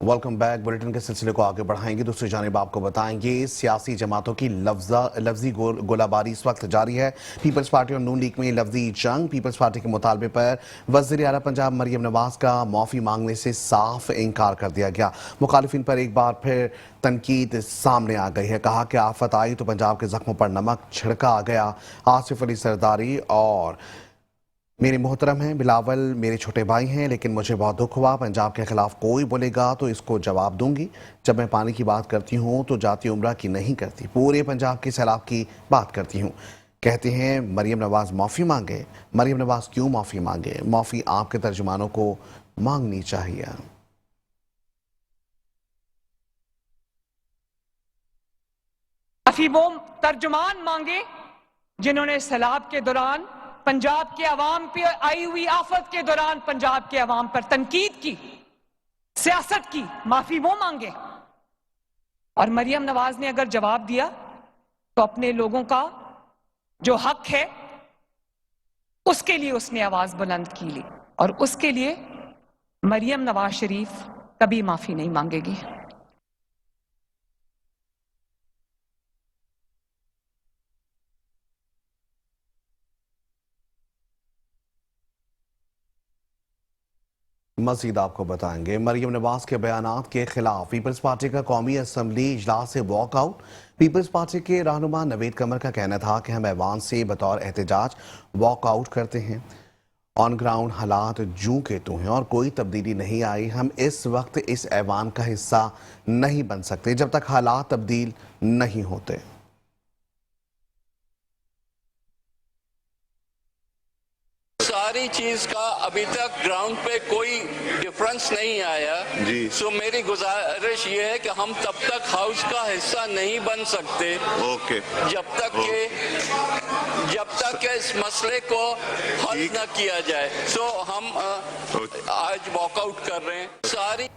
Welcome back. Bulletin के सिलसिले को आगे बढ़ाएंगे। दूसरी जानिब आपको बताएंगे सियासी जमातों की लफ्जी गोलाबारी इस वक्त जारी है। पीपल्स पार्टी और नून लीग में लफ्जी जंग। पीपल्स पार्टी के मुतालबे पर वज़ीर आला पंजाब मरियम नवाज का माफ़ी मांगने से साफ इनकार कर दिया गया। मुखालिफिन पर एक बार फिर तनकीद सामने आ गई है। कहा कि आफत आई तो पंजाब के जख्मों पर नमक छिड़का गया। आसिफ अली सरदारी और मेरे मोहतरम हैं बिलावल मेरे छोटे भाई हैं, लेकिन मुझे बहुत दुख हुआ। पंजाब के खिलाफ कोई बोलेगा तो इसको जवाब दूंगी। जब मैं पानी की बात करती हूँ तो जाती उम्रा की नहीं करती, पूरे पंजाब के सैलाब की बात करती हूँ। कहते हैं मरियम नवाज माफ़ी मांगे। मरियम नवाज क्यों माफ़ी मांगे? माफ़ी आपके तर्जुमानों को मांगनी चाहिए। माफी वो तर्जुमान मांगे जिन्होंने सैलाब के दौरान पंजाब के अवाम पे आई हुई आफत के दौरान पंजाब के अवाम पर तनकीद की, सियासत की। माफी वो मांगे। और मरियम नवाज ने अगर जवाब दिया तो अपने लोगों का जो हक है उसके लिए उसने आवाज बुलंद की ली, और उसके लिए मरियम नवाज शरीफ कभी माफी नहीं मांगेगी। मजीद आपको बताएंगे मरियम नवाज के बयानात के खिलाफ पीपल्स पार्टी का कौमी असम्बली इजलास से वॉकआउट। पीपल्स पार्टी के रहनुमा नवीद कमर का कहना था कि हम ऐवान से बतौर एहतजाज वॉकआउट करते हैं। ऑन ग्राउंड हालात जूं के तू हैं और कोई तब्दीली नहीं आई। हम इस वक्त इस ऐवान का हिस्सा नहीं बन सकते जब तक हालात तब्दील नहीं होते। सारी चीज का अभी तक ग्राउंड पे कोई डिफरेंस नहीं आया जी। सो मेरी गुजारिश ये है कि हम तब तक हाउस का हिस्सा नहीं बन सकते ओके जब तक इस मसले को हल न किया जाए। सो हम आज वॉकआउट कर रहे हैं। सारी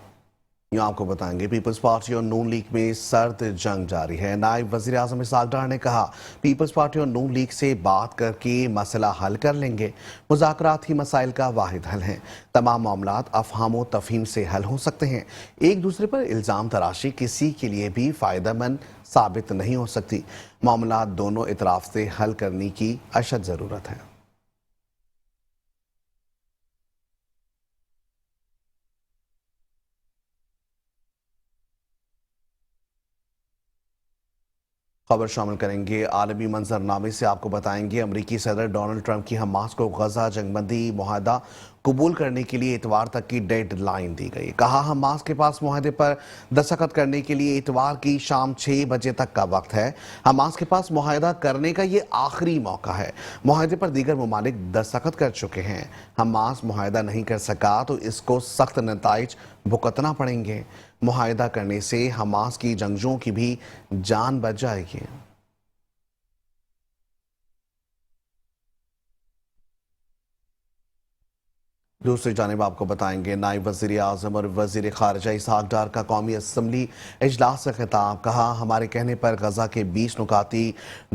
आपको बताएंगे पीपल्स पार्टी और नून लीग में सर्द जंग जारी है। नायब वजीर आजम इसहाक डार ने कहा पीपल्स पार्टी और नून लीग से बात करके मसला हल कर लेंगे। मुज़ाकरात ही मसाइल का वाहिद हल हैं। तमाम मामलात अफहाम तफहीम से हल हो सकते हैं। एक दूसरे पर इल्ज़ाम तराशी किसी के लिए भी फ़ायदेमंद साबित नहीं हो सकती। मामलात दोनों इतराफ़ से हल करने की अशद ज़रूरत है। खबर शामिल करेंगे आलमी मंजरनामे से। आपको बताएंगे अमरीकी सदर डोनाल्ड ट्रंप की हमास को गजा जंगबंदी मुआहदा कबूल करने के लिए इतवार तक की डेड लाइन दी गई। कहा हमास के पास मुआहदे पर दस्तखत करने के लिए इतवार की शाम 6 बजे तक का वक्त है। हमास के पास मुआहदा करने का ये आखिरी मौका है। मुआहदे पर दीगर ममालिक दस्तखत कर चुके हैं। हमास मुआहदा नहीं कर सका तो इसको सख्त नताइज भुगतना पड़ेंगे। मुआहदा करने से हमास की जंगजुओं की भी जान बच जाएगी। दूसरी जानिब आपको बताएंगे नायब वज़ीर आज़म और वज़ीर ख़ारिजा इसहाक डार का कौमी असम्बली इजलास से खिताब। कहा हमारे कहने पर गजा के 20 नुकाती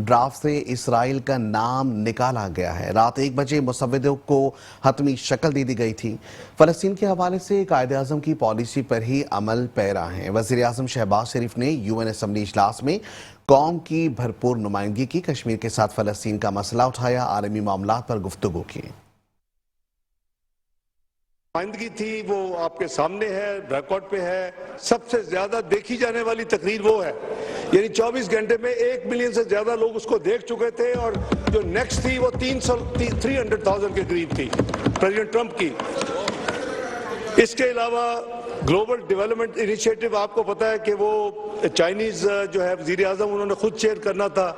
ड्राफ्ट से इसराइल का नाम निकाला गया है। रात 1 बजे मुसव्वदों को हतमी शक्ल दे दी गई थी। फ़लस्तीन के हवाले से कायदे आज़म की पॉलिसी पर ही अमल पैरा है। वज़ीर आज़म शहबाज शरीफ ने UN असम्बली इजलास में कौम की भरपूर नुमाइंदगी की। कश्मीर के साथ फ़लस्तीन का मसला उठाया। आलमी मामलात पर गुफ्तगू की। नुमाइंदगी थी वो आपके सामने है, रिकॉर्ड पे है। सबसे ज्यादा देखी जाने वाली तकरीर वो है, यानी 24 घंटे में 1 मिलियन से ज्यादा लोग उसको देख चुके थे। और जो नेक्स्ट थी वो 300,000 के करीब थी प्रेसिडेंट ट्रंप की। इसके अलावा ग्लोबल डेवलपमेंट इनिशिएटिव आपको पता है कि वो चाइनीज जो है वजीर आजम उन्होंने खुद चेयर करना था।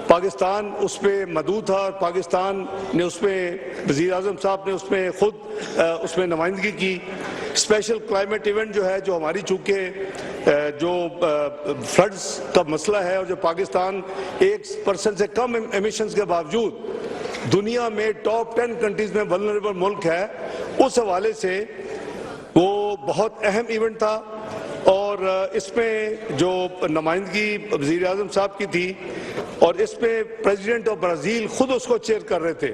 पाकिस्तान उस पर मदऊ था और पाकिस्तान ने उस पर वजीर आजम साहब ने उसमें खुद उसमें नुमाइंदगी की। स्पेशल क्लाइमेट इवेंट जो है, जो हमारी चूँकि जो फ्लड्स का मसला है और जो पाकिस्तान 1% से कम एमिशंस के बावजूद दुनिया में टॉप 10 कंट्रीज में वल्नरेबल मुल्क है, उस हवाले से वो बहुत अहम इवेंट था। और इसमें जो नुमाइंदगी वज़ीर आज़म साहब की थी और इसमें प्रेसिडेंट ऑफ ब्राज़ील खुद उसको चेयर कर रहे थे।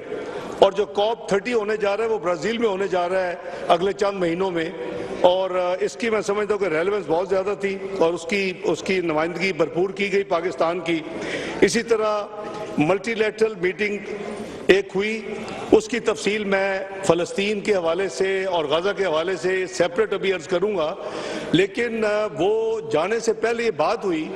और जो COP30 होने जा रहा है वो ब्राज़ील में होने जा रहा है अगले चंद महीनों में। और इसकी मैं समझता हूँ कि रेलेवेंस बहुत ज़्यादा थी और उसकी नुमाइंदगी भरपूर की गई पाकिस्तान की। इसी तरह मल्टीलैटरल मीटिंग एक हुई, उसकी तफसील मैं फ़लस्तीन के हवाले से और गाज़ा के हवाले से सेपरेट अभी अर्ज करूँगा, लेकिन वो जाने से पहले ये बात हुई।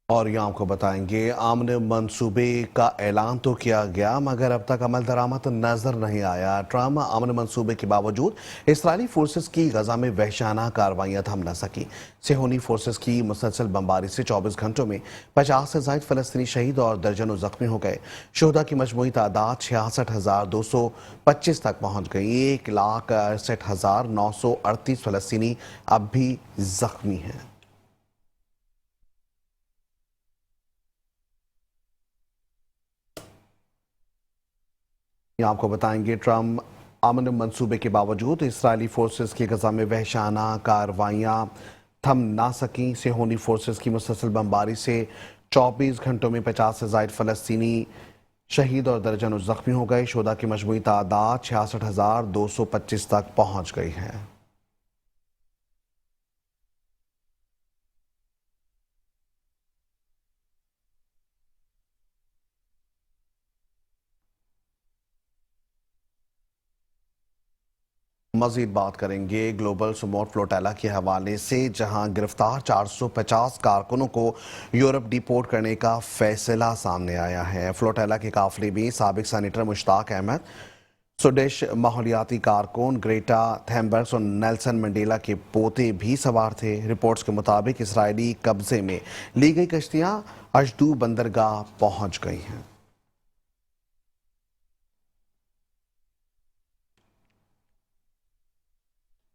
और ये आपको बताएंगे आमने मंसूबे का ऐलान तो किया गया मगर अब तक अमल दरामद नजर नहीं आया। ट्रम्प आमने मंसूबे के बावजूद इसराइली फोर्सेस की गजा में वहशाना कार्रवाइयां थम न सकी। सेहोनी फोर्सेस की मुसलसल बमबारी से 24 घंटों में 50 से ज्यादा फलस्तीनी शहीद और दर्जनों जख्मी हो गए। शोहदा की मजमूई तादाद 66,225 तक पहुंच गई। 1,68,938 फलस्तीनी अब भी जख्मी हैं। आपको बताएंगे ट्रम्प अमन मंसूबे के बावजूद इसराइली फोर्सेस की गजा में वहशाना कार्रवाइयां थम ना सकीं। सेहोनी फोर्सेस की मुसलसल बमबारी से 24 घंटों में 50 से ज्यादा फलस्तीनी शहीद और दर्जनों जख्मी हो गए। शोहदा की मजमूई तादाद 66,225 तक पहुंच गई है। मजीद बात करेंगे ग्लोबल सपोर्ट फ्लोटेला के हवाले से, जहां गिरफ्तार 450 कारकुनों को यूरोप डिपोर्ट करने का फैसला सामने आया है। फ्लोटेला के काफिले में साबिक सेनेटर मुश्ताक अहमद, स्वीडिश माहौलियाती कारकुन ग्रेटा थैनबर्ग और नेल्सन मंडेला के पोते भी सवार थे। रिपोर्ट्स के मुताबिक इसराइली कब्जे में ली गई कश्तियां अशदू बंदरगाह पहुंच गई हैं।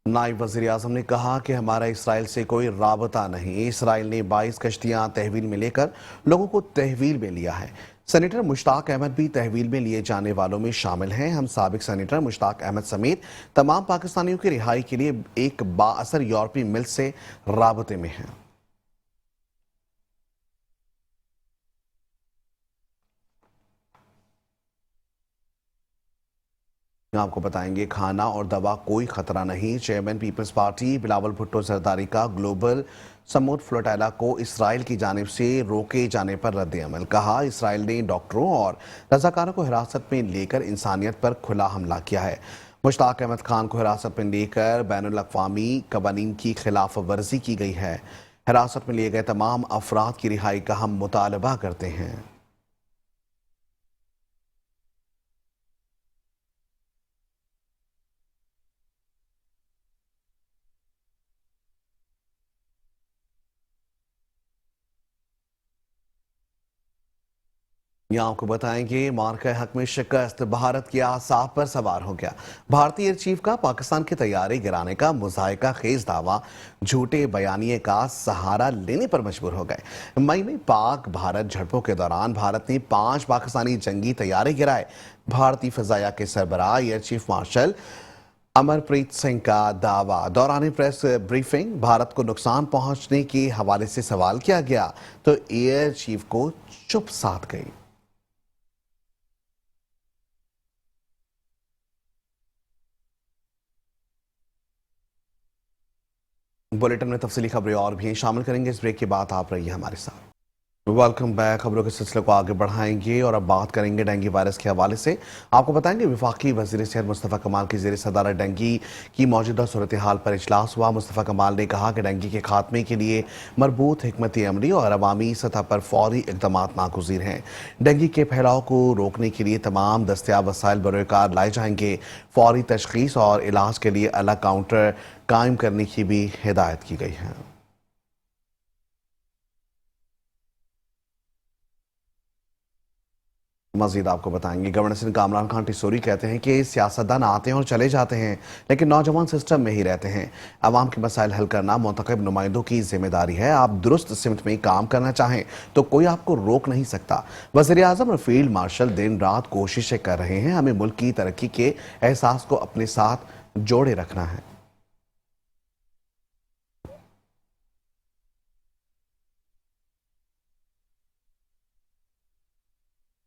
नायब वज़ीर आज़म ने कहा कि हमारा इसराइल से कोई राबता नहीं। इसराइल ने 22 कश्तियां तहवील में लेकर लोगों को तहवील में लिया है। सेनेटर मुश्ताक अहमद भी तहवील में लिए जाने वालों में शामिल हैं। हम साबिक सेनेटर मुश्ताक अहमद समेत तमाम पाकिस्तानियों की रिहाई के लिए एक बाअसर यूरोपीय मिल्क से राबते में हैं। आपको बताएंगे खाना और दवा कोई खतरा नहीं। Chairman People's party Bilawal Bhutto Zardari का ग्लोबल समुद्र फ्लोटेला को इसराइल की जानिब से रोके जाने पर रद्द अमल। कहा, इसराइल ने डॉक्टरों और रजाकारों को हिरासत में लेकर इंसानियत पर खुला हमला किया है। मुश्ताक अहमद खान को हिरासत में लेकर बैनुल अक़वामी कवानीन की खिलाफ वर्जी की गई है। हिरासत में लिए गए तमाम अफराद की रिहाई का हम मुतालबा करते हैं। यहाँ आपको बताएंगे मार्का हक में शिकस्त, भारत की आसाफ पर सवार हो गया। भारतीय एयर चीफ का पाकिस्तान की तैयारी गिराने का मुजाहिका खेज दावा झूठे बयानिए का सहारा लेने पर मजबूर हो गए। मई में पाक भारत झड़पों के दौरान भारत ने 5 पाकिस्तानी जंगी तैयारे गिराए। भारतीय फजाया के सरबराह air chief marshal Amarpreet Singh का दावा। दौरान प्रेस ब्रीफिंग भारत को नुकसान पहुंचने के हवाले से सवाल किया गया तो एयर चीफ को चुप साध गई। बुलेटिन में तफसीली खबरें और भी शामिल करेंगे। इस ब्रेक के बाद आप रहिए हमारे साथ। Welcome back. खबरों के सिलसिले को आगे बढ़ाएंगे और अब बात करेंगे डेंगू वायरस के हवाले से। आपको बताएंगे वफाकी वजीर सेहत मुस्तफ़ा कमाल की ज़ेर सदारत डेंगू की मौजूदा सूरत हाल पर इजलास हुआ। मुस्तफ़ा कमाल ने कहा कि डेंगू के खात्मे के लिए मरबूत हिकमत अमली और अवामी सतह पर फौरी इक़दाम नागुज़ीर हैं। डेंगू के फैलाव को रोकने के लिए तमाम दस्तियाब वसाइल बरोकार लाए जाएंगे। फौरी तशख़ीस और इलाज के लिए अलग काउंटर कायम करने की भी हिदायत की गई है। मजीद आपको बताएंगे गवर्नर सिंध कामरान खान टिसोरी कहते हैं कि सियासतदान आते हैं और चले जाते हैं लेकिन नौजवान सिस्टम में ही रहते हैं। अवाम के मसाइल हल करना मुंतखब नुमाइंदों की जिम्मेदारी है। आप दुरुस्त सिमत में काम करना चाहें तो कोई आपको रोक नहीं सकता। वज़ीर आज़म और फील्ड मार्शल दिन रात कोशिशें कर रहे हैं। हमें मुल्क की तरक्की के एहसास को अपने साथ जोड़े रखना है।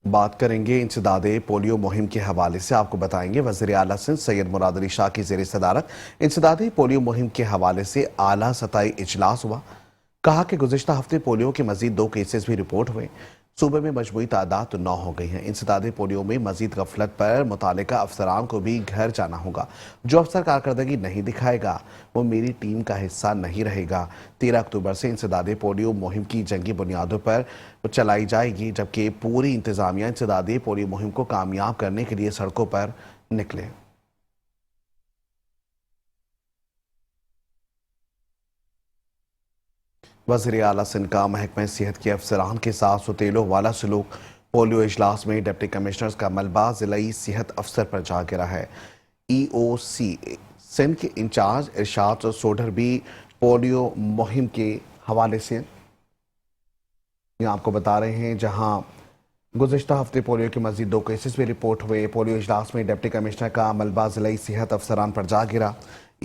बात करेंगे इंसदादे पोलियो मुहिम के हवाले से। आपको बताएंगे वज़ीर आला सिंध सैयद मुराद अली शाह की ज़ेर सदारत इंसदादे पोलियो मुहिम के हवाले से आला सतही इजलास हुआ। कहा कि गुज़िश्ता हफ्ते पोलियो के मजीद 2 केसेस भी रिपोर्ट हुए। सूबे में मजमूई तादाद 9 हो गई है। इंसदादे पोलियो में मजीद गफलत पर मुतालिका अफसरान को भी घर जाना होगा। जो अफसर कारकर्दगी नहीं दिखाएगा वो मेरी टीम का हिस्सा नहीं रहेगा। 13 अक्टूबर से इंसदादे पोलियो मुहिम की जंगी बुनियादों पर चलाई जाएगी, जबकि पूरी इंतजामिया इंसदादे पोलियो मुहिम को कामयाब करने के लिए सड़कों पर निकले। वज़ीर आला सिंध का महकमा सेहत के अफसरान के साथ सुतेलो वाला सलूक पोलियो इजलास में डिप्टी कमिश्नर्स का मलबा ज़िलाई सेहत अफसर पर जा गिरा है। EOC सिंध के इंचार्ज इरशाद सोढर भी पोलियो मुहिम के हवाले से आपको बता रहे हैं, जहां गुज़िश्ता हफ्ते पोलियो के मजीद 2 केसेस भी रिपोर्ट हुए। पोलियो इजलास में डिप्टी कमिश्नर का मलबा ज़िलाई सेहत अफसरान पर जा गिरा।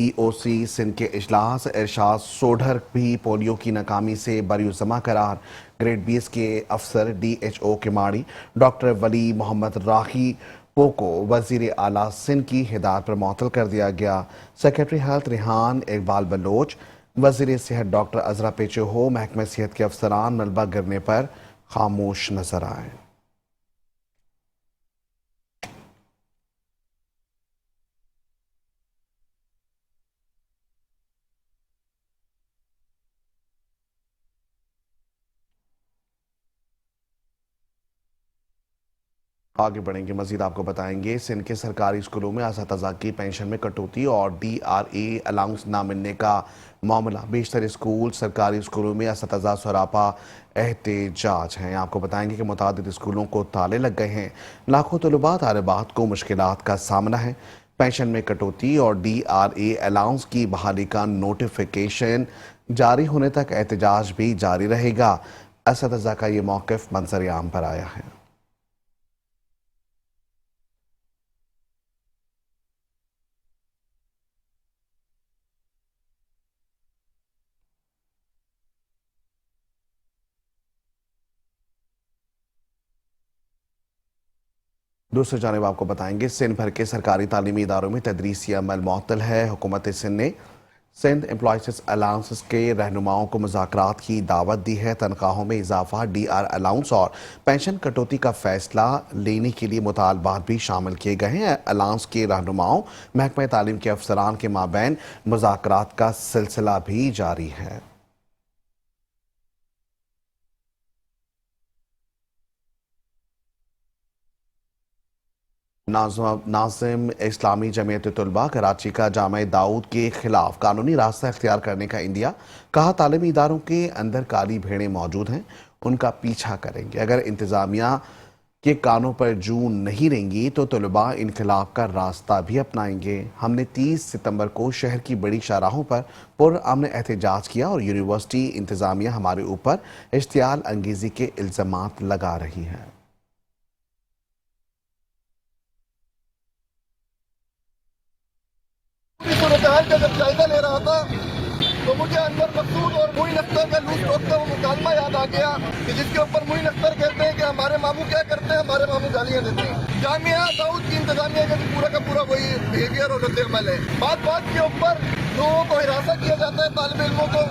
EOC सिंध के इजलास इरशाद सोढर भी पोलियो की नाकामी से बरियुज़्ज़मा करार। ग्रेड 20 के अफसर DHO किमाड़ी डॉक्टर वली मोहम्मद राही को वज़ीर आला सिंध की हिदायत पर मुअत्तल कर दिया गया। सेक्रेटरी हेल्थ रिहान इकबाल बलोच, वज़ीर सेहत डॉक्टर अजरा पेचो हो महकमा सेहत के अफसरान मलबा गिरने पर खामोश नजर आए। आगे बढ़ेंगे, मजीद आपको बताएंगे सिंध के सरकारी स्कूलों में असातिज़ा की पेंशन में कटौती और DRA अलाउंस ना मिलने का मामला। बेशतर स्कूल सरकारी स्कूलों में असातिज़ा सरापा एहतजाज हैं। आपको बताएंगे कि मुतादिद स्कूलों को ताले लग गए हैं। लाखों तलबा तालिबात को मुश्किलात का सामना है। पेंशन में कटौती और DRA अलाउंस की बहाली का नोटिफिकेशन जारी होने तक एहतजाज भी जारी रहेगा। असातिज़ा का ये मौक़िफ़ मंज़र आम पर आया है। दूसरी जानिब आपको बताएंगे सिंध भर के सरकारी तालीमी इदारों में तदरीसी अमल मुअत्तल है। हुकूमत सिंध ने सिंध एम्प्लॉयज़ अलाउंस के रहनुमाओं को मुज़ाकरात की दावत दी है। तनख्वाहों में इजाफा, DR अलाउंस और पेंशन कटौती का फैसला लेने के लिए मुतालबात भी शामिल किए गए हैं। अलाउंस के रहनुमाओं महकमा तालीम के अफसरान के माबैन मुज़ाकरात का सिलसिला भी जारी है। नाज़िम इस्लामी जमीयत तलबा कराची का जामे दाऊद के खिलाफ कानूनी रास्ता इख्तियार करने का इंदिया। कहा तालीमी इदारों के अंदर काली भेड़ें मौजूद हैं, उनका पीछा करेंगे। अगर इंतज़ामिया के कानों पर जू नहीं रहेंगी तो तलबा इनकलाब का रास्ता भी अपनाएंगे। हमने 30 सितंबर को शहर की बड़ी शाहराहों पर पुरअमन एहतजाज किया और यूनिवर्सिटी इंतज़ामिया हमारे ऊपर इश्तियाल अंगेज़ी के इल्ज़ामात लगा रही है। सूरत-ए-हाल का जब जायजा ले रहा था तो मुझे अनवर मकसूद और मोइन अख्तर का लूज टॉक का वो मुकालमा याद आ गया कि जिसके ऊपर मोइन अख्तर कहते हैं कि हमारे मामू क्या करते हैं, हमारे मामू गालियां देते हैं। जामिया दाऊद की इंतजामिया का पूरा वही बिहेवियर और रद्द-ए-अमल है। बात के ऊपर लोगों को हिरासत किया जाता है, तालिब इल्मों को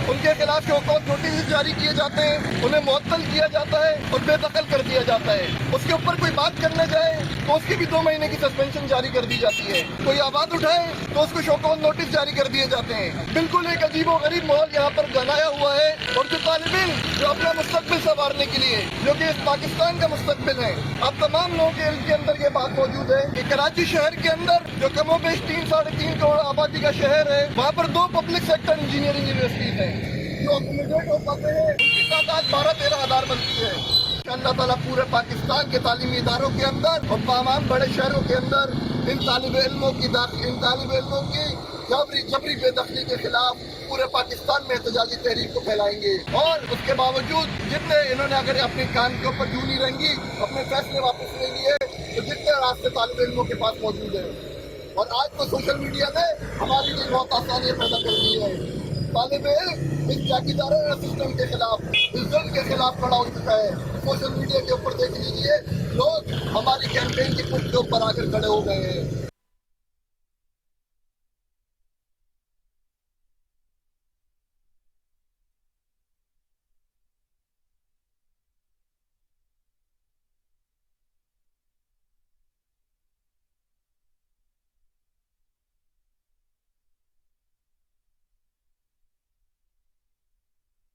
उनके खिलाफ शौकत नोटिस जारी किए जाते हैं, उन्हें मुअत्तल किया जाता है और बेदखल कर दिया जाता है। उसके ऊपर कोई बात करने जाए तो उसकी भी 2 महीने की सस्पेंशन जारी कर दी जाती है। कोई आवाज उठाए तो उसको शौकत नोटिस जारी कर दिए जाते हैं। बिल्कुल एक अजीबो गरीब माहौल यहाँ पर बनाया हुआ है। और जो तालिब इल्म जो अपना मुस्तकबिल संवारने के लिए, जो कि इस पाकिस्तान का मुस्तकबिल है, अब तमाम लोगों के इल्म के अंदर ये बात मौजूद है कि कराची शहर के अंदर जो कमोबेश 3-3.5 करोड़ आबादी का शहर है, वहाँ पर 2 पब्लिक सेक्टर इंजीनियरिंग यूनिवर्सिटीज हैं जो अकोमोडेट हो पाते हैं। उनकी तादाद 12-13 हज़ार बनती है। अल्लाह ताला पूरे पाकिस्तान के तालीमी इदारों के अंदर और तमाम बड़े शहरों के अंदर इन तालिब इल्मों की जबरी बेदखली के खिलाफ पूरे पाकिस्तान में एहतजाजी तहरीक को फैलाएंगे। और उसके बावजूद जितने इन्होंने अगर अपने काम के ऊपर यूं नहीं रहेंगी, अपने फैसले वापस ले लिए, तो जितने रास्ते तालिब इल्मों के पास मौजूद है। और आज तो सोशल मीडिया ने हमारे लिए बहुत आसानियाँ पैदा कर दी है। तालिब इल्म इस जागीदाराना सिस्टम के खिलाफ, इस जुल्म के खिलाफ खड़ा हो चुका है। सोशल मीडिया के ऊपर देख लीजिए, लोग हमारी कैंपेन की पुष्ट के ऊपर आकर खड़े हो गए हैं।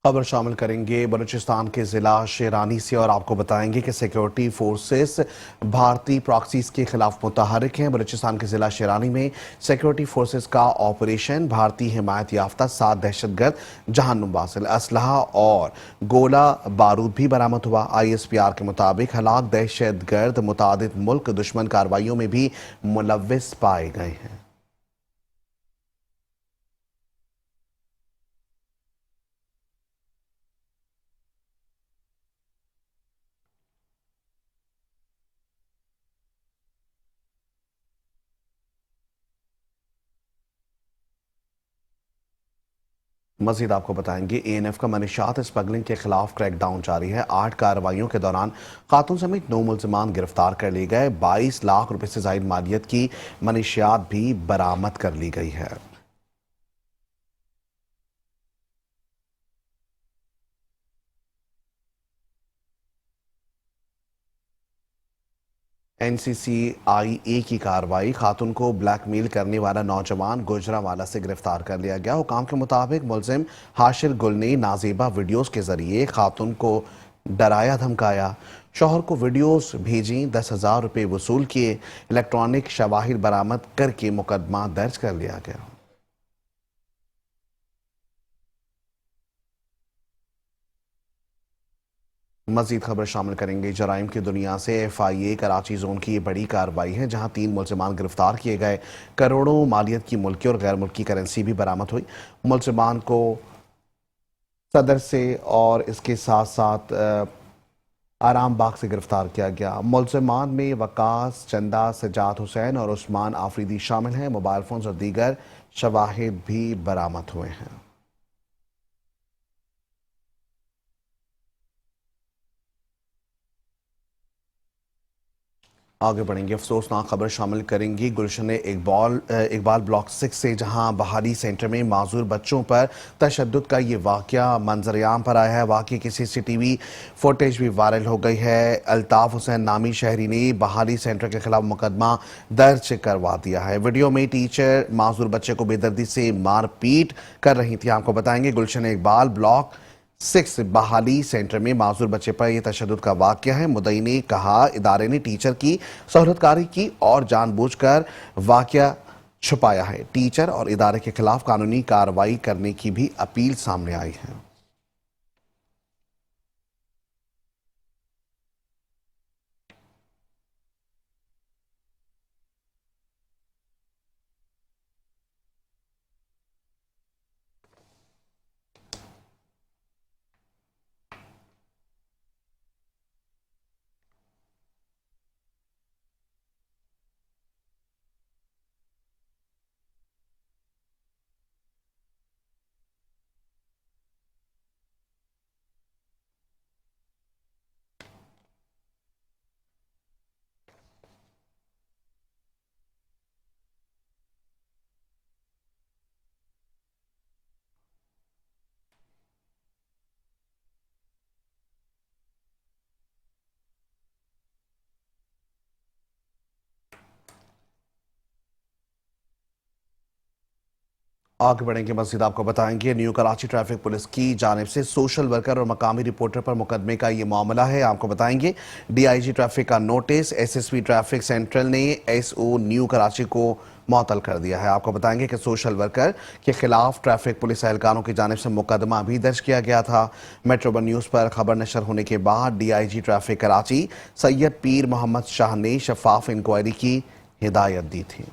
खबर शामिल करेंगे बलूचिस्तान के जिला शेरानी से और आपको बताएंगे कि सिक्योरिटी फोर्सेस भारतीय प्रॉक्सीज के खिलाफ मुतहरिक हैं। बलूचिस्तान के जिला शेरानी में सिक्योरिटी फोर्सेस का ऑपरेशन भारतीय हिमायत याफ्ता 7 दहशतगर्द जहन्नुम वासिल असलहा और गोला बारूद भी बरामद हुआ। ISPR के मुताबिक हलाक दहशतगर्द मुतादिद मुल्क दुश्मन कार्रवाइयों में भी मुलव्विस पाए गए हैं। मजीद आपको बताएंगे ANF का मनीशात स्मगलिंग के खिलाफ क्रैकडाउन जारी है। 8 कार्रवाइयों के दौरान खातून समेत 9 मुल्जिमान गिरफ्तार कर लिए गए। 22 लाख रुपए से जायद मालियत की मनीशियात भी बरामद कर ली गई है। NCCIA की कार्रवाई, खातून को ब्लैकमेल करने वाला नौजवान गुजरावाला से गिरफ्तार कर लिया गया। हुकाम के मुताबिक मुलजिम हाशिर गुल ने नाजेबा वीडियोस के जरिए खातून को डराया धमकाया, शौहर को वीडियोस भेजी, 10,000 रुपये वसूल किए। इलेक्ट्रॉनिक शवाहिद बरामद करके मुकदमा दर्ज कर लिया गया। मजीद खबर शामिल करेंगे जराइम की दुनिया से। FIA कराची जोन की ये बड़ी कार्रवाई है जहां 3 मुल्जिमान गिरफ्तार किए गए। करोड़ों मालियत की मुल्की और गैर मुल्की करेंसी भी बरामद हुई। मुल्जिमान को सदर से और इसके साथ साथ आराम बाग से गिरफ्तार किया गया। मुल्जिमान में वकास, चंदा, सजाद हुसैन और उस्मान आफरीदी शामिल हैं। मोबाइल फोन और दीगर शवाहिद भी बरामद हुए हैं। आगे बढ़ेंगे, अफसोसनाक खबर शामिल करेंगी गुलशन इकबाल ब्लॉक 6 से, जहां बहाली सेंटर में माजूर बच्चों पर तशद्दुद का ये वाकया मंजर-ए-आम पर आया है। वाकये की CCTV फुटेज भी वायरल हो गई है। अल्ताफ हुसैन नामी शहरी ने बहाली सेंटर के खिलाफ मुकदमा दर्ज करवा दिया है। वीडियो में टीचर माजूर बच्चे को बेदर्दी से मारपीट कर रही थी। आपको बताएंगे गुलशन इकबाल ब्लॉक 6 बहाली सेंटर में माजूर बच्चे पर यह तशद्दुद का वाकया है। मुद्दई ने कहा इदारे ने टीचर की सहूलतकारी की और जानबूझकर वाकया छुपाया है। टीचर और इदारे के खिलाफ कानूनी कार्रवाई करने की भी अपील सामने आई है। आगे बढ़ेंगे, मज़ीद आपको बताएंगे न्यू कराची ट्रैफिक पुलिस की जानिब से सोशल वर्कर और मकामी रिपोर्टर पर मुकदमे का ये मामला है। आपको बताएंगे DIG ट्रैफिक का नोटिस SSP ट्रैफिक सेंट्रल ने SO न्यू कराची को मुअत्तल कर दिया है। आपको बताएंगे कि सोशल वर्कर के खिलाफ ट्रैफिक पुलिस एहलकारों की जानिब से मुकदमा भी दर्ज किया गया था। मेट्रो 1 न्यूज़ पर खबर नशर होने के बाद DIG ट्रैफिक कराची सैयद पीर मोहम्मद शाह ने शफाफ इंक्वायरी की हिदायत दी थी।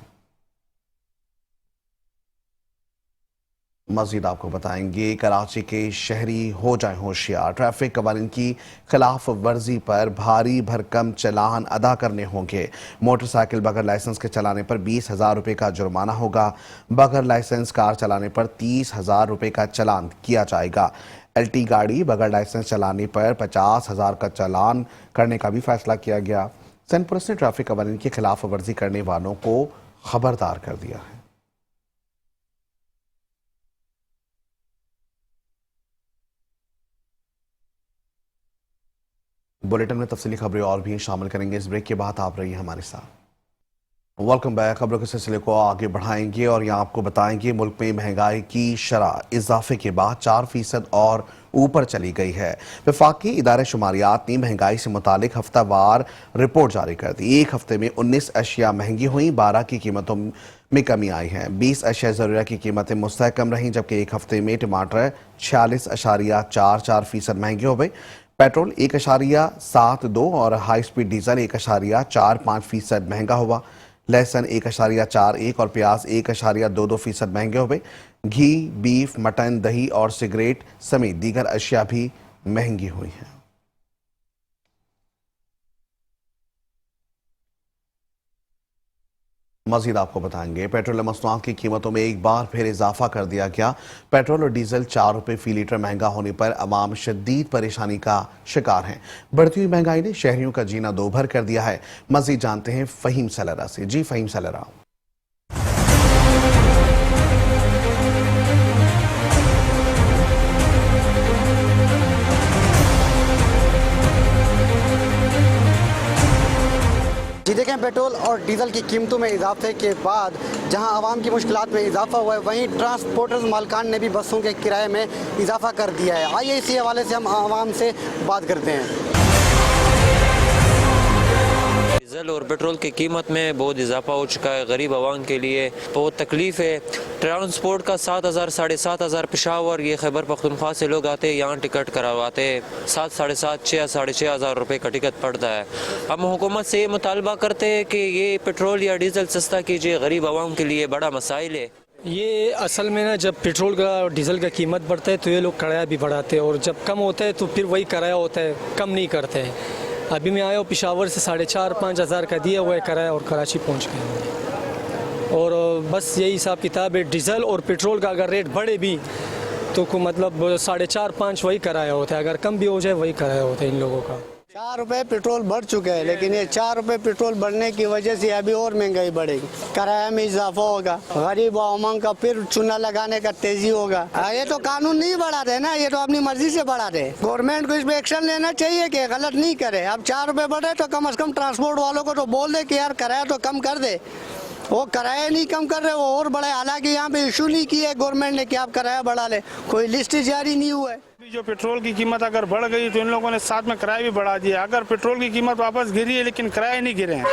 मजीद आपको बताएंगे, कराची के शहरी हो जाए होशियार, ट्रैफिक कवानीन की खिलाफ वर्जी पर भारी भरकम चालान अदा करने होंगे। मोटरसाइकिल बगैर लाइसेंस के चलाने पर 20,000 रुपये का जुर्माना होगा। बगैर लाइसेंस कार चलाने पर 30,000 रुपये का चालान किया जाएगा। LT गाड़ी बगैर लाइसेंस चलाने पर 50,000 का चालान करने का भी फैसला किया गया। सिंध पुलिस ने ट्रैफिक कवानीन की खिलाफ वर्जी करने वालों को खबरदार कर दिया है। बुलेटिन में तफसीली खबरें और भी शामिल करेंगे। इस ब्रेक के बाद आप रहिए हमारे साथ। Welcome back. खबरों के सिलसिले को आगे बढ़ाएंगे और यहाँ आपको बताएंगे मुल्क में महंगाई की शरह इजाफे के बाद 4% और ऊपर चली गई है। वफाकी इदारे शुमारियात ने महंगाई से मुतालिक हफ्तावार रिपोर्ट जारी कर दी। एक हफ्ते में 19 अशिया महंगी हुई, 12 की कीमतों में कमी आई है। 20 अशिया ज़रूरिया की कीमतें मुस्तहकम रहीं, जबकि एक हफ्ते में टमाटर 46.44% महंगे हो गए। पेट्रोल 1.72 और हाई स्पीड डीजल 1.45% महंगा हुआ। लहसुन 1.41 और प्याज 1.22% महंगे हो गए। घी, बीफ, मटन, दही और सिगरेट समेत दीगर अशिया भी महंगी हुई हैं। मजीद आपको बताएंगे, पेट्रोल मसनूआत की कीमतों में एक बार फिर इजाफा कर दिया गया। पेट्रोल और डीजल 4 रुपये फी लीटर महंगा होने पर अवाम शदीद परेशानी का शिकार हैं। बढ़ती हुई महंगाई ने शहरियों का जीना दोभर कर दिया है। मजीद जानते हैं फ़हीम सलरा से। जी फ़हीम सलरा। जी देखें, पेट्रोल और डीजल की कीमतों में इजाफे के बाद जहां आवाम की मुश्किलात में इजाफा हुआ है, वहीं ट्रांसपोर्टर्स मालकान ने भी बसों के किराए में इजाफा कर दिया है। आइए इसी हवाले से हम आवाम से बात करते हैं। डीजल और पेट्रोल की कीमत में बहुत इजाफा हो चुका है। गरीब आवाम के लिए बहुत तकलीफ है। ट्रांसपोर्ट का 7,000 साढ़े 7,000 पेशावर, ये खैबर पख्तूनख्वा से लोग आते हैं, यहाँ टिकट करवाते हैं। 7 साढ़े 7 6 साढ़े 6 हज़ार रुपये का टिकट पड़ता है। हम हुकूमत से ये मुतालबा करते हैं कि ये पेट्रोल या डीजल सस्ता कीजिए, गरीब आवाम के लिए बड़ा मसाइल है। ये असल में ना, जब पेट्रोल का और डीजल का कीमत बढ़ता है तो ये लोग किराया भी बढ़ाते हैं, और जब कम होता है तो फिर वही किराया होता है, कम नहीं करते हैं। अभी मैं आया हूँ पेशावर से, 4,500 5,000 का दिया हुआ है किराया और कराची पहुँच गए। और बस यही हिसाब किताब है। डीजल और पेट्रोल का अगर रेट बढ़े भी तो मतलब 4.5 5 वही किराया होता है, अगर कम भी हो जाए वही किराया होता है इन लोगों का। 4 रुपये पेट्रोल बढ़ चुका है, लेकिन ये 4 रुपये पेट्रोल बढ़ने की वजह से अभी और महंगाई बढ़ेगी, किराया में इजाफा होगा, गरीब आवाम का फिर चूना लगाने का तेजी होगा। ये तो कानून नहीं बढ़ा रहे ना, ये तो अपनी मर्जी से बढ़ा रहे। गवर्नमेंट को इस पे एक्शन लेना चाहिए कि गलत नहीं करे। अब 4 रुपये बढ़े तो कम से कम ट्रांसपोर्ट वालों को तो बोल दे कि यार किराया तो कम कर दे। वो किराया नहीं कम कर रहे, वो और बढ़े। हालांकि यहाँ पे इशू नहीं किया है गवर्नमेंट ने कि आप किराया बढ़ा ले, कोई लिस्ट जारी नहीं हुआ है। जो पेट्रोल की कीमत अगर बढ़ गई तो इन लोगों ने साथ में किराया भी बढ़ा दिया। अगर पेट्रोल की कीमत वापस गिरी है लेकिन किराए नहीं गिरे हैं,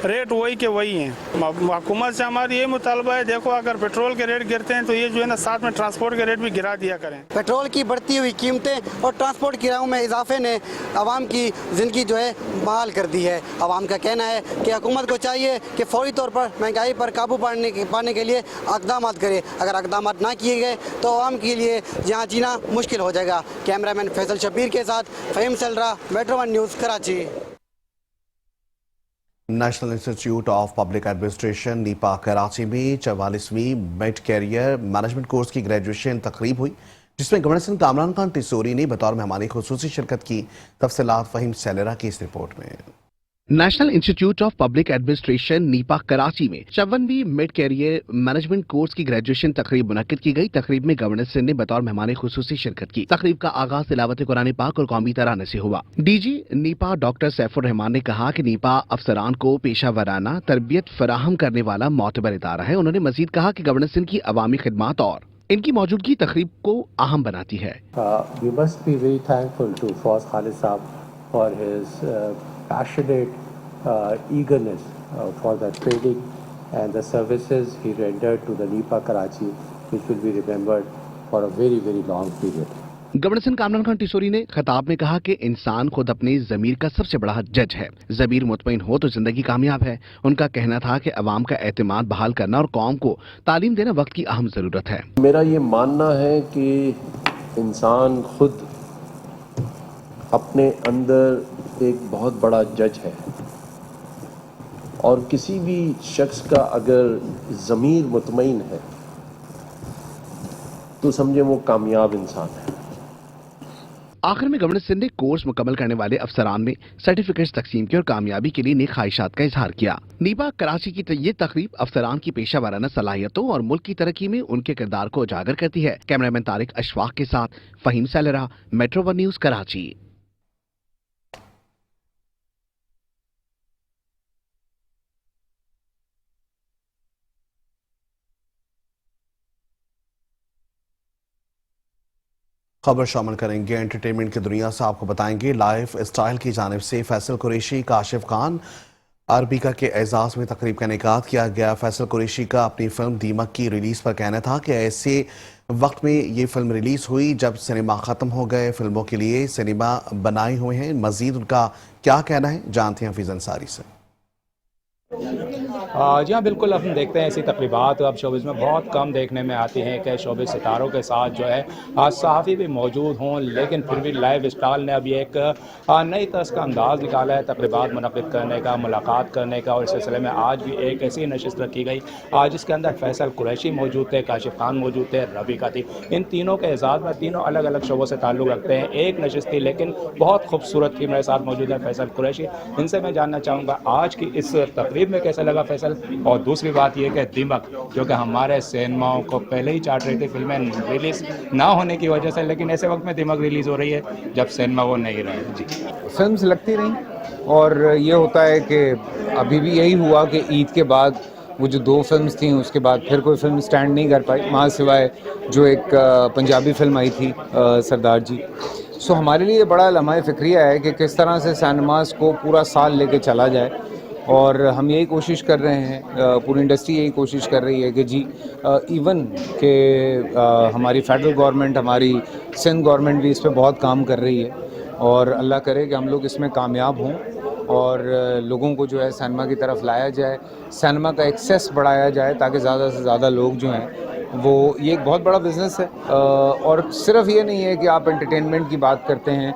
रेट वही के वही हैं। हुकूमत से हमारी ये मुतालबा है, देखो अगर पेट्रोल के रेट गिरते हैं तो ये जो है ना, साथ में ट्रांसपोर्ट के रेट भी गिरा दिया करें। पेट्रोल की बढ़ती हुई कीमतें और ट्रांसपोर्ट किरायों में इजाफे ने आवाम की ज़िंदगी जो है बहाल कर दी है। आवाम का कहना है कि हुकूमत को चाहिए कि फौरी तौर पर महंगाई पर काबू पाने के लिए इक़दाम करे। अगर इक़दाम ना किए गए तो आवाम के लिए यहाँ जीना मुश्किल हो जाएगा। कैमरामैन फैसल शबीर के साथ Faheem Salra, metro 1 news, Karachi. National institute of public administration NIPA Karachi में 44वीं मिड कैरियर मैनेजमेंट कोर्स की ग्रेजुएशन तकरीब हुई, जिसमें गवर्नर सिंह कामरान खान टिसोरी ने बतौर मेहमान खुसूसी शिरकत की। तफसीलात फ़हीम सलरा की इस रिपोर्ट में। National institute of public administration NIPA Karachi में 54वीं मिड कैरियर मैनेजमेंट कोर्स की ग्रेजुएशन तकरीब मुनक्किद की गई। तकरीब में गवर्नर सिंह ने बतौर मेहमान खुसूसी शिरकत की। तकरीब का आगाज तिलावत कुरान पाक और कौमी तराने से हुआ। DG Nipah doctor Saifur Rahman ने कहा कि नीपा अफसरान को पेशा वराना तरबियत फराहम करने वाला मोतबर इदारा है। उन्होंने मजीद कहा कि गवर्नर सिंह की अवामी खिदमात और इनकी मौजूदगी तकरीब को अहम बनाती है। We must be very thankful to Fawaz Khalid Saab for his passionate eagerness for the training and the services he rendered to the NIPA Karachi, which will be remembered for a very, very long period. Governor Sindh Kamran Khan Tessori ने खिताब में कहा कि इंसान खुद अपनी ज़मीर का सबसे बड़ा जज है। ज़मीर मुतमईन हो तो जिंदगी कामयाब है। उनका कहना था कि अवाम का एतमाद बहाल करना और कौम को तालीम देना वक्त की अहम ज़रूरत है। मेरा ये मानना है कि इंसान खुद अपने अंदर एक बहुत बड़ा जज है और किसी भी शख्स का अगर ज़मीर मुतमईन है तो समझे वो कामयाब इंसान है। आखिर में गवर्नर सिंह ने कोर्स मुकम्मल करने वाले अफसरान में सर्टिफिकेट्स तकसीम की और कामयाबी के लिए नेक ख्वाहिशात का इजहार किया। नीपा कराची की ये तकरीब अफसरान की पेशा वाराना सलाहियतों और मुल्क की तरक्की में उनके किरदार को उजागर करती है। कैमरामैन तारिक अशफाक के साथ Faheem Salra, metro one news, Karachi. खबर शामिल करेंगे एंटरटेनमेंट की दुनिया से। आपको बताएंगे लाइफ स्टाइल की जानिब से फैसल कुरैशी, काशिफ खान, अरबिका के एजाज में तकरीब का इनेकाद किया गया। फैसल कुरैशी का अपनी फिल्म दीमक की रिलीज पर कहना था कि ऐसे वक्त में ये फिल्म रिलीज हुई जब सिनेमा खत्म हो गए, फिल्मों के लिए सिनेमा बनाए हुए हैं। मजीद उनका क्या कहना है, जानते हैं हफीज अंसारी से। जी हाँ, बिल्कुल हम देखते हैं ऐसी तकरीबात अब शोबिज़ में बहुत कम देखने में आती हैं कि शोबिज़ सितारों के साथ जो है सहाफ़ी भी मौजूद हों, लेकिन फिर भी लाइफ स्टाइल ने अभी एक नई तर्ज का अंदाज़ निकाला है तकरीबात मुनक़्क़िद करने का, मुलाकात करने का। और इस सिलसिले में आज भी एक ऐसी नशिस्त रखी गई जिसके अंदर फैसल कुरैशी मौजूद थे, काशिफ खान मौजूद थे, रबीका थी। इन तीनों के एजाज़ में तीनों अलग अलग शोबों से ताल्लुक़ रखते हैं। एक नशिस्त थी लेकिन बहुत खूबसूरत थी, मेरे साथ मौजूद है फैसल कुरैशी। इनसे मैं जानना चाहूँगा आज की इस तकरीब में कैसा लगा फैसल। और दूसरी बात यह कि दीमक जो कि हमारे सिनेमाओं को पहले ही चाट रही थी फिल्में रिलीज़ ना होने की वजह से, लेकिन ऐसे वक्त में दीमक रिलीज़ हो रही है जब सिनेमा वो नहीं रहे। जी, फिल्म्स लगती रहीं और ये होता है कि अभी भी यही हुआ कि ईद के बाद वो जो 2 फिल्म्स थी उसके बाद फिर कोई फिल्म स्टैंड नहीं कर पाई, वहाँ सिवाय जो एक पंजाबी फिल्म आई थी सरदार जी। सो हमारे लिए बड़ा लम्हा फ़िक्रिया है कि किस तरह से सिनेमास को पूरा साल लेके चला जाए। और हम यही कोशिश कर रहे हैं, पूरी इंडस्ट्री यही कोशिश कर रही है कि जी इवन के हमारी फेडरल गवर्नमेंट, हमारी सिंध गवर्नमेंट भी इस पे बहुत काम कर रही है और अल्लाह करे कि हम लोग इसमें कामयाब हों और लोगों को जो है सिनेमा की तरफ लाया जाए, सिनेमा का एक्सेस बढ़ाया जाए ताकि ज़्यादा से ज़्यादा लोग जो हैं वो, ये एक बहुत बड़ा बिज़नेस है। और सिर्फ ये नहीं है कि आप एंटरटेनमेंट की बात करते हैं,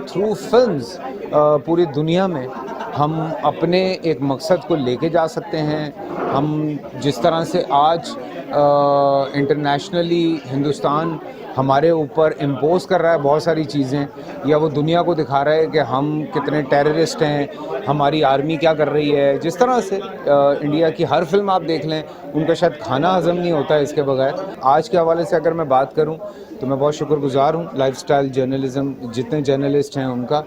थ्रू फिल्म्स पूरी दुनिया में हम अपने एक मकसद को लेके जा सकते हैं। हम जिस तरह से आज इंटरनेशनली हिंदुस्तान हमारे ऊपर इम्पोज कर रहा है बहुत सारी चीज़ें, या वो दुनिया को दिखा रहा है कि हम कितने टेररिस्ट हैं, हमारी आर्मी क्या कर रही है। जिस तरह से इंडिया की हर फिल्म आप देख लें, उनका शायद खाना हजम नहीं होता है इसके बगैर। आज के हवाले से अगर मैं बात करूं तो मैं बहुत शुक्रगुजार हूं लाइफस्टाइल जर्नलिज्म जितने जर्नलिस्ट हैं उनका,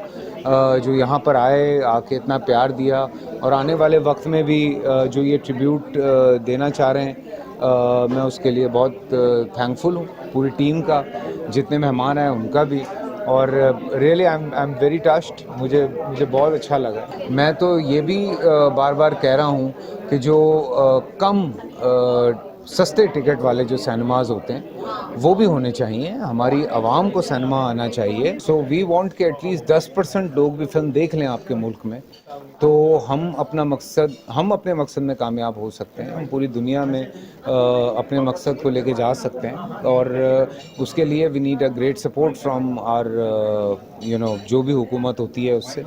जो यहाँ पर आके इतना प्यार दिया और आने वाले वक्त में भी जो ये ट्रिब्यूट देना चाह रहे हैं, मैं उसके लिए बहुत थैंकफुल हूँ। पूरी टीम का, जितने मेहमान आए उनका भी, और really I am very touched. मुझे बहुत अच्छा लगा। मैं तो ये भी बार बार कह रहा हूँ कि जो कम सस्ते टिकट वाले जो सिनेमाज होते हैं वो भी होने चाहिए, हमारी आवाम को सिनेमा आना चाहिए। सो वी वांट कि एटलीस्ट 10% लोग भी फिल्म देख लें आपके मुल्क में, तो हम अपने मकसद में कामयाब हो सकते हैं। हम पूरी दुनिया में अपने मकसद को लेके जा सकते हैं और उसके लिए we need a great support from our जो भी हुकूमत होती है उससे।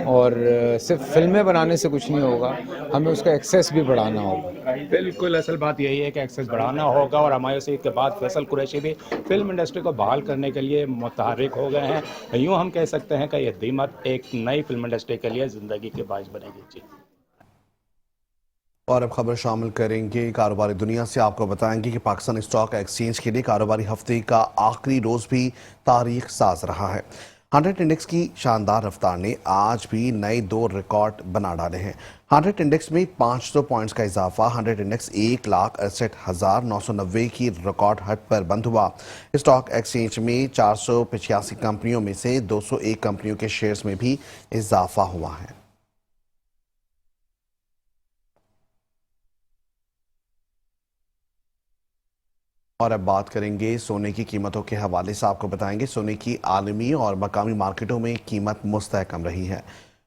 और सिर्फ फिल्में बनाने से कुछ नहीं होगा, हमें उसका एक्सेस भी बढ़ाना होगा। बिल्कुल, असल बात यही है कि एक्सेस बढ़ाना होगा और हमारे से के बाद फैसल कुरैशी भी फिल्म इंडस्ट्री को बहाल करने के लिए मुतहर्रिक हो गए हैं। यूँ हम कह सकते हैं कि ये दीमक एक नई फिल्म इंडस्ट्री के लिए ज़िंदगी के बाइस बनेगी। जी, और अब खबर शामिल करेंगे कारोबारी दुनिया से। आपको बताएंगे कि पाकिस्तान स्टॉक एक्सचेंज के लिए कारोबारी हफ्ते का आखिरी रोज भी तारीख साज रहा है। 100 इंडेक्स की शानदार रफ्तार ने आज भी नए 2 रिकॉर्ड बना डाले हैं। 100 इंडेक्स में 500 पॉइंट्स का इजाफा। 100 इंडेक्स 1,68,990 की रिकॉर्ड हद पर बंद हुआ। स्टॉक एक्सचेंज में 485 कंपनियों में से 201 कंपनियों के शेयर्स में भी इजाफा हुआ है। और अब बात करेंगे सोने की कीमतों के हवाले से। आपको बताएंगे सोने की आलमी और मकामी मार्केटों में कीमत मुस्तहकम रही है।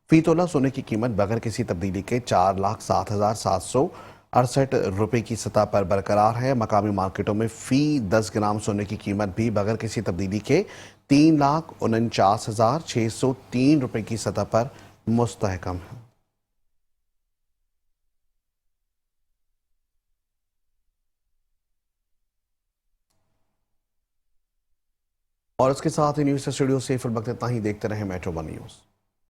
फी तोला सोने की कीमत बगैर किसी तब्दीली के 4,07,768 रुपये की सतह पर बरकरार है। मकामी मार्केटों में फ़ी 10 ग्राम सोने की कीमत भी बगैर किसी तब्दीली के 3,49,603 रुपये की सतह पर मुस्तहकम है। और इसके साथ ही न्यूज़ स्टूडियो से फिर वक्त इतना ही। देखते रहें मेट्रो वन न्यूज़।